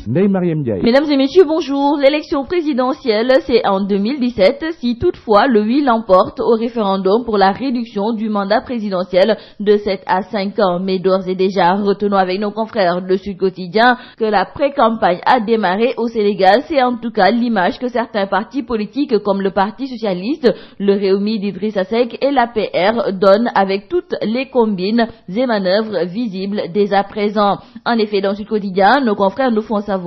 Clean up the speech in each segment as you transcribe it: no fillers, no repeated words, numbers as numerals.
Ndeye Mariam Ndiaye. Mesdames et messieurs, bonjour. L'élection présidentielle, c'est en 2017 si toutefois le oui l'emporte au référendum pour la réduction du mandat présidentiel de 7 à 5 ans. Mais d'ores et déjà, retenons avec nos confrères de Sud Quotidien que la pré-campagne a démarré au Sénégal. C'est en tout cas l'image que certains partis politiques comme le Parti socialiste, le Réumi d'Idrissa Seck et l'APR donnent avec toutes les combines et manœuvres visibles dès à présent. En effet, dans Sud Quotidien, nos confrères nous font savoir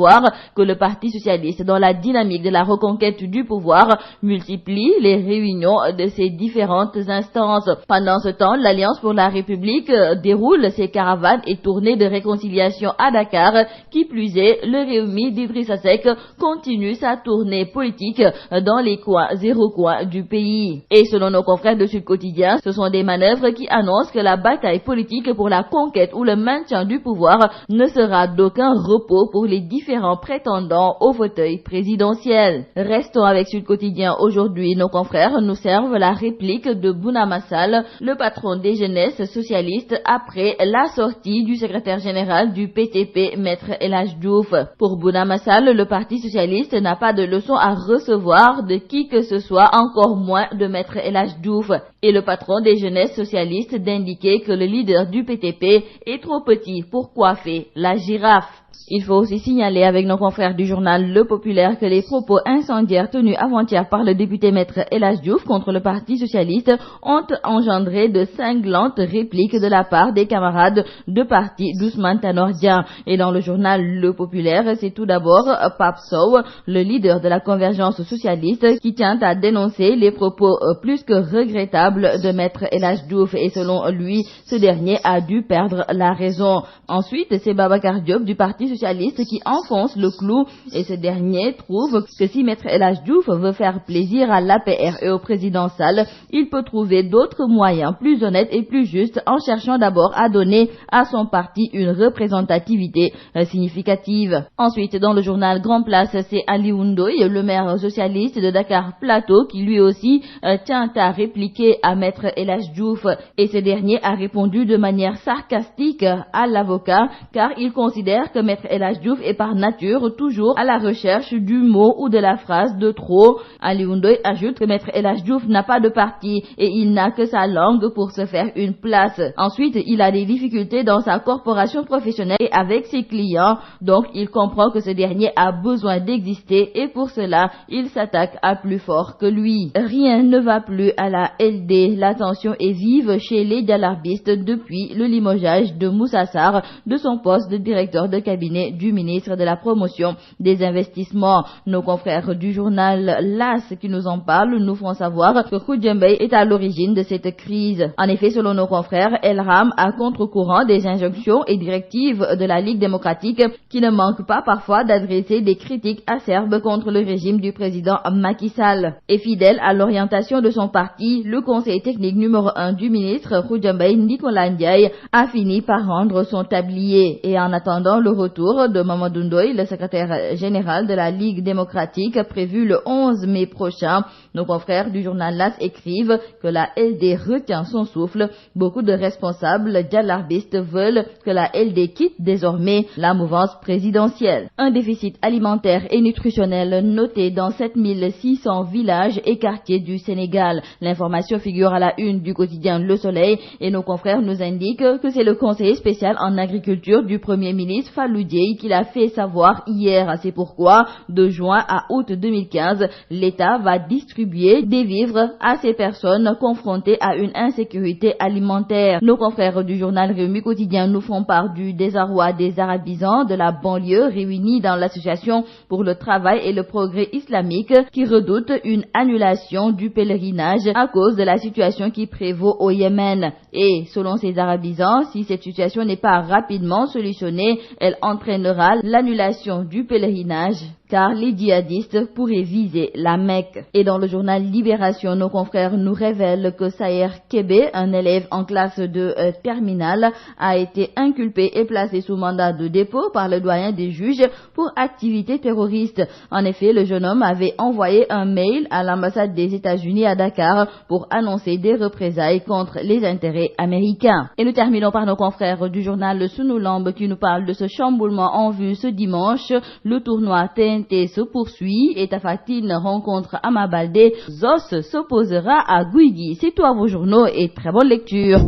que le Parti socialiste, dans la dynamique de la reconquête du pouvoir, multiplie les réunions de ses différentes instances. Pendant ce temps, l'Alliance pour la République déroule ses caravanes et tournées de réconciliation à Dakar. Qui plus est, le Réumi d'Idrissa Seck continue sa tournée politique dans les coins et recoins du pays. Et selon nos confrères de Sud Quotidien, ce sont des manœuvres qui annoncent que la bataille politique pour la conquête ou le maintien du pouvoir ne sera d'aucun repos pour les différents prétendants au fauteuil présidentiel. Restons avec Sud Quotidien aujourd'hui. Nos confrères nous servent la réplique de Bouna Massal, le patron des jeunesses socialistes, après la sortie du secrétaire général du PTP, Maître El Hadj Diouf. Pour Bouna Massal, le Parti socialiste n'a pas de leçon à recevoir de qui que ce soit, encore moins de Maître El Hadj Diouf. Et le patron des jeunesses socialistes d'indiquer que le leader du PTP est trop petit pour coiffer la girafe. Il faut aussi signaler avec nos confrères du journal Le Populaire que les propos incendiaires tenus avant-hier par le député Maître El Hadj Diouf contre le Parti socialiste ont engendré de cinglantes répliques de la part des camarades de parti d'Ousmane Tanor Dieng. Et dans le journal Le Populaire, c'est tout d'abord Pape Sow, le leader de la convergence socialiste, qui tient à dénoncer les propos plus que regrettables de Maître El Hadj Diouf. Et selon lui, ce dernier a dû perdre la raison. Ensuite, c'est Babacar Diop du Parti socialiste qui enfonce le clou, et ce dernier trouve que si Maître El Hadj Diouf veut faire plaisir à l'APR et au président Sall, il peut trouver d'autres moyens plus honnêtes et plus justes en cherchant d'abord à donner à son parti une représentativité significative. Ensuite, dans le journal Grand Place, c'est Aliou Ndoye, le maire socialiste de Dakar Plateau, qui lui aussi tient à répliquer à Maître El Hadj Diouf, et ce dernier a répondu de manière sarcastique à l'avocat, car il considère que Maître El Hadj Diouf est par nature toujours à la recherche du mot ou de la phrase de trop. Aliou Ndoye ajoute que Maître El Hadj Diouf n'a pas de parti et il n'a que sa langue pour se faire une place. Ensuite, il a des difficultés dans sa corporation professionnelle et avec ses clients, donc il comprend que ce dernier a besoin d'exister et pour cela, il s'attaque à plus fort que lui. Rien ne va plus à la LD. La tension est vive chez les dialarbistes depuis le limogeage de Moussa Sarr de son poste de directeur de cabinet du ministre de la Promotion des Investissements. Nos confrères du journal LAS qui nous en parlent nous font savoir que Khoudia Mbaye est à l'origine de cette crise. En effet, selon nos confrères, elle rame à contre-courant des injonctions et directives de la Ligue démocratique qui ne manque pas parfois d'adresser des critiques acerbes contre le régime du président Macky Sall. Et fidèle à l'orientation de son parti, le conseil technique numéro 1 du ministre Khoudia Mbaye, Nicolas Ndiaye, a fini par rendre son tablier. Et en attendant le retour de Mamadou Ndoye, le secrétaire général de la Ligue démocratique, prévu le 11 mai prochain, nos confrères du journal LAS écrivent que la LD retient son souffle. Beaucoup de responsables dialarbistes veulent que la LD quitte désormais la mouvance présidentielle. Un déficit alimentaire et nutritionnel noté dans 7600 villages et quartiers du Sénégal. L'information figure à la une du quotidien Le Soleil et nos confrères nous indiquent que c'est le conseiller spécial en agriculture du Premier ministre Fallou Dièye qui l'a fait savoir hier. C'est pourquoi, de juin à août 2015, l'État va distribuer des vivres à ces personnes confrontées à une insécurité alimentaire. Nos confrères du journal Réumi Quotidien nous font part du désarroi des arabisans de la banlieue réunis dans l'association pour le travail et le progrès islamique qui redoutent une annulation du pèlerinage à cause de la situation qui prévaut au Yémen. Et selon ces arabisans, si cette situation n'est pas rapidement solutionnée, elle entraînera l'annulation du pèlerinage car les djihadistes pourraient viser la Mecque. Et dans le journal Libération, nos confrères nous révèlent que Sayer Kébé, un élève en classe de terminale, a été inculpé et placé sous mandat de dépôt par le doyen des juges pour activité terroriste. En effet, le jeune homme avait envoyé un mail à l'ambassade des États-Unis à Dakar pour annoncer des représailles contre les intérêts américains. Et nous terminons par nos confrères du journal Sunu Lamb qui nous parle de ce chamboulement en vue ce dimanche. Le tournoi TNT se poursuit et Tapha Tine rencontre Ama Baldé. Zos s'opposera à Guigui. C'est tout à vos journaux et très bonne lecture.